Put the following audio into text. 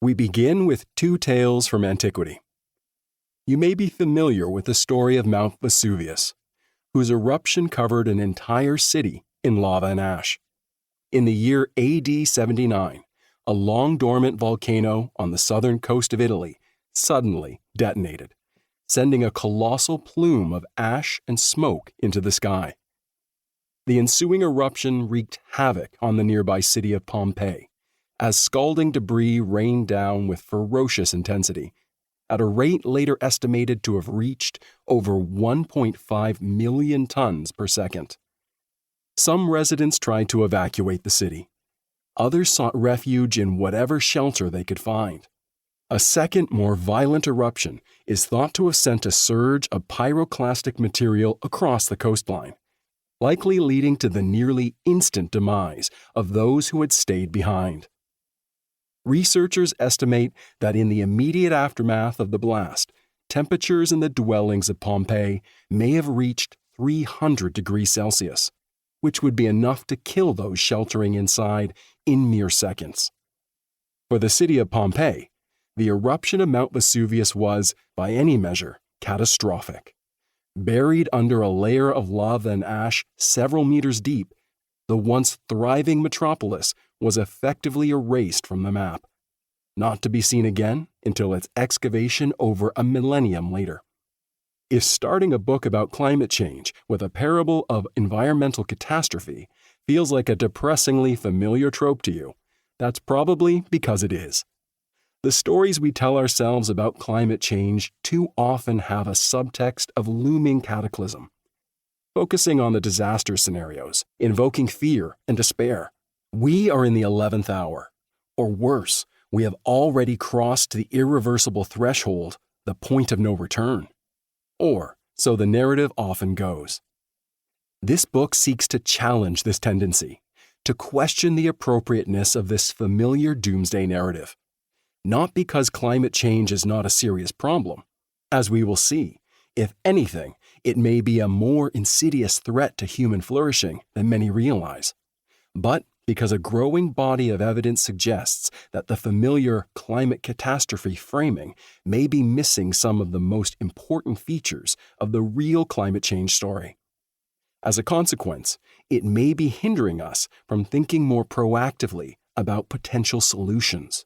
We begin with two tales from antiquity. You may be familiar with the story of Mount Vesuvius, whose eruption covered an entire city in lava and ash. In the year AD 79, a long-dormant volcano on the southern coast of Italy suddenly detonated, sending a colossal plume of ash and smoke into the sky. The ensuing eruption wreaked havoc on the nearby city of Pompeii, as scalding debris rained down with ferocious intensity, at a rate later estimated to have reached over 1.5 million tons per second. Some residents tried to evacuate the city. Others sought refuge in whatever shelter they could find. A second, more violent eruption is thought to have sent a surge of pyroclastic material across the coastline, likely leading to the nearly instant demise of those who had stayed behind. Researchers estimate that in the immediate aftermath of the blast, temperatures in the dwellings of Pompeii may have reached 300 degrees Celsius, which would be enough to kill those sheltering inside in mere seconds. For the city of Pompeii, the eruption of Mount Vesuvius was, by any measure, catastrophic. Buried under a layer of lava and ash several meters deep, the once thriving metropolis was effectively erased from the map, not to be seen again until its excavation over a millennium later. If starting a book about climate change with a parable of environmental catastrophe feels like a depressingly familiar trope to you, that's probably because it is. The stories we tell ourselves about climate change too often have a subtext of looming cataclysm, focusing on the disaster scenarios, invoking fear and despair. We are in the 11th hour, or worse, we have already crossed the irreversible threshold, the point of no return. Or, so the narrative often goes. This book seeks to challenge this tendency, to question the appropriateness of this familiar doomsday narrative. Not because climate change is not a serious problem. As we will see, if anything, it may be a more insidious threat to human flourishing than many realize. But because a growing body of evidence suggests that the familiar climate catastrophe framing may be missing some of the most important features of the real climate change story. As a consequence, it may be hindering us from thinking more proactively about potential solutions.